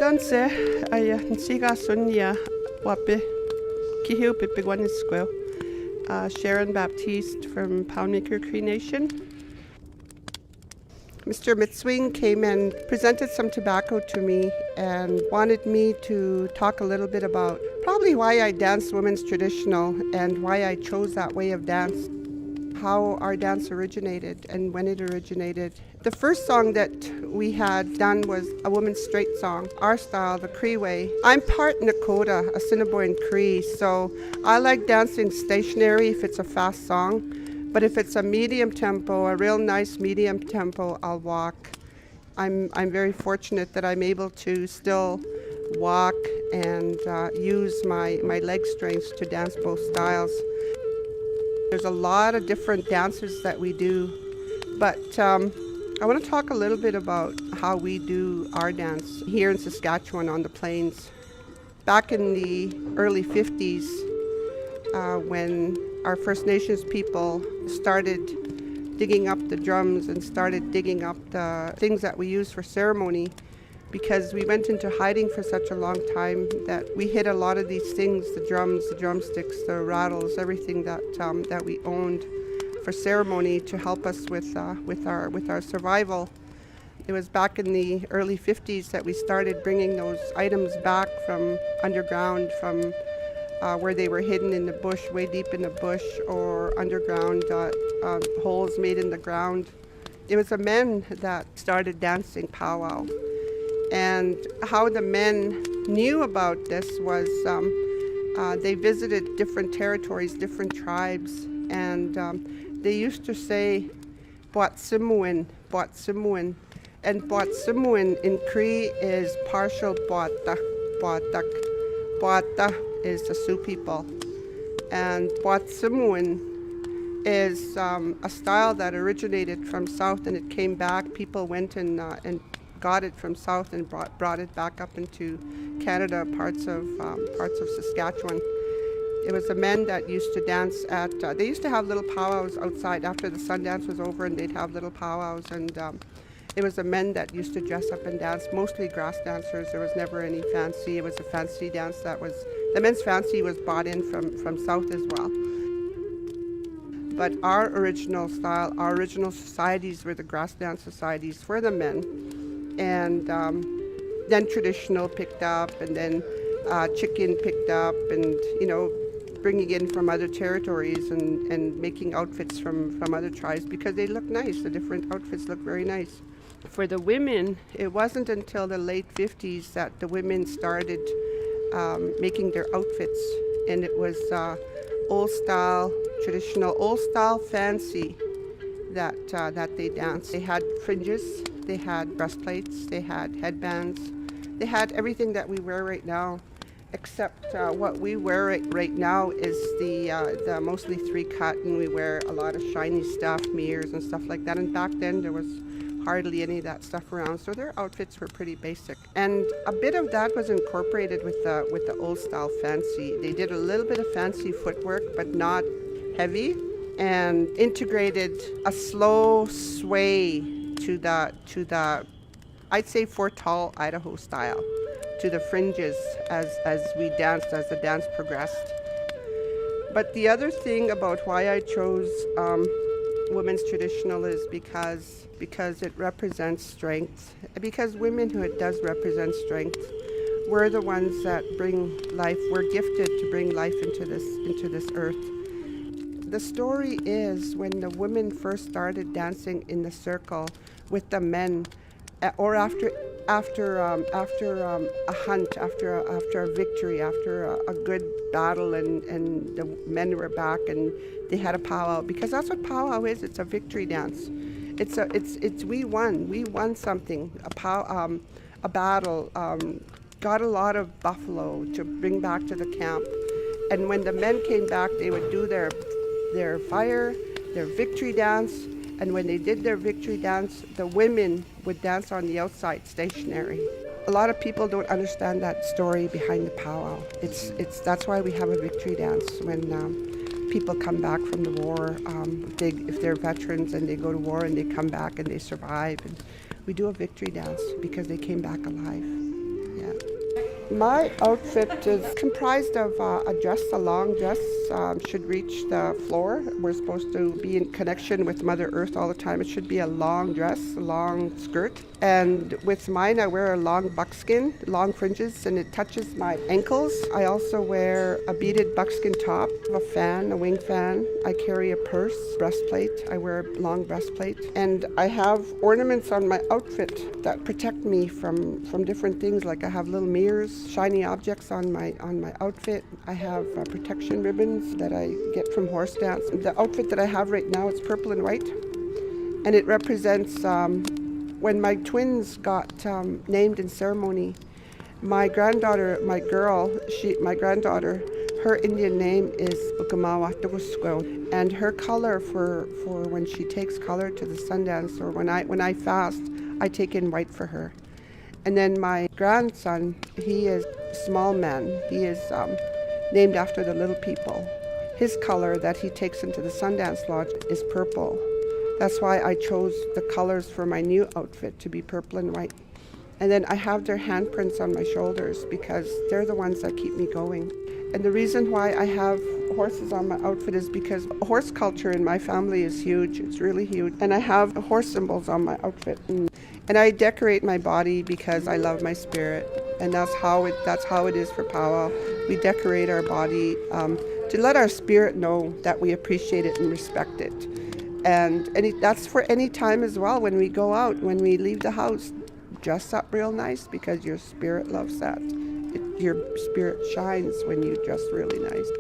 Danse ay nsiga sunya wape kihiu pipigwan squel. Sharon Baptiste from Poundmaker Cree Nation. Mr. Mitsuing came and presented some tobacco to me and wanted me to talk a little bit about probably why I dance women's traditional and why I chose that way of dance, how our dance originated and when it originated. The first song that we had done was a woman's straight song, our style, the Cree way. I'm part Nakota, Assiniboine Cree, so I like dancing stationary if it's a fast song. But if it's a medium tempo, a real nice medium tempo, I'll walk. I'm very fortunate that I'm able to still walk and use my leg strengths to dance both styles. There's a lot of different dances that we do, but I want to talk a little bit about how we do our dance here in Saskatchewan on the plains. Back in the early 50s, when our First Nations people started digging up the drums and started digging up the things that we use for ceremony, because we went into hiding for such a long time that we hid a lot of these things, the drums, the drumsticks, the rattles, everything that we owned for ceremony to help us with our survival. It was back in the early 50s that we started bringing those items back from underground, from where they were hidden in the bush, way deep in the bush, or underground holes made in the ground. It was the men that started dancing powwow. And how the men knew about this was they visited different territories, different tribes, and they used to say, Ohcîwin, Ohcîwin. And Ohcîwin in Cree is partial Ohta, Ohtak. Ohta is the Sioux people. And Ohcîwin is a style that originated from south, and it came back. People went and got it from south and brought it back up into Canada, parts of Saskatchewan. It was the men that used to dance at, they used to have little powwows outside after the Sundance was over, and they'd have little powwows, and it was the men that used to dress up and dance, mostly grass dancers. There was never any fancy. It was a fancy dance that was, the men's fancy was brought in from south as well. But our original style, our original societies were the grass dance societies for the men. And then traditional picked up, and then chicken picked up, and, you know, bringing in from other territories and making outfits from other tribes because they look nice. The different outfits look very nice. For the women, it wasn't until the late 50s that the women started making their outfits, and it was old style, traditional, old style fancy that they danced. They had fringes, they had breastplates, they had headbands, they had everything that we wear right now, except what we wear right now is the mostly 3-cut, and we wear a lot of shiny stuff, mirrors and stuff like that. And back then there was hardly any of that stuff around, so their outfits were pretty basic. And a bit of that was incorporated with the old style fancy. They did a little bit of fancy footwork, but not heavy, and integrated a slow sway to the I'd say Fort Tall, Idaho style, to the fringes as we danced, as the dance progressed. But the other thing about why I chose women's traditional is because it represents strength. Because womanhood does represent strength. We're the ones that bring life. We're gifted to bring life into this earth. The story is when the women first started dancing in the circle with the men, or after a hunt, after a victory, after a good battle, and the men were back and they had a powwow, because that's what powwow is. It's a victory dance. It's we won something, a battle, got a lot of buffalo to bring back to the camp, and when the men came back, they would do their fire, their victory dance. And when they did their victory dance, the women would dance on the outside, stationary. A lot of people don't understand that story behind the powwow. That's why we have a victory dance. When people come back from the war, if they're veterans and they go to war and they come back and they survive. And we do a victory dance because they came back alive. Yeah. My outfit is comprised of a dress, a long dress, should reach the floor. We're supposed to be in connection with Mother Earth all the time. It should be a long dress, a long skirt. And with mine, I wear a long buckskin, long fringes, and it touches my ankles. I also wear a beaded buckskin top, a fan, a wing fan. I carry a purse, breastplate. I wear a long breastplate. And I have ornaments on my outfit that protect me from different things. Like I have little mirrors, shiny objects on my outfit. I have protection ribbons that I get from horse dance. The outfit that I have right now, it's purple and white. And it represents when my twins got named in ceremony. My granddaughter, her Indian name is Ohcwin, and her color for when she takes color to the Sundance, or when I fast, I take in white for her. And then my grandson, he is small man. He is named after the little people. His color that he takes into the Sundance Lodge is purple. That's why I chose the colors for my new outfit to be purple and white. And then I have their handprints on my shoulders because they're the ones that keep me going. And the reason why I have horses on my outfit is because horse culture in my family is huge. It's really huge. And I have horse symbols on my outfit. And I decorate my body because I love my spirit. And that's how it is for powwow. We decorate our body to let our spirit know that we appreciate it and respect it. And that's for any time as well. When we go out, when we leave the house, dress up real nice because your spirit loves that. Your spirit shines when you dress really nice.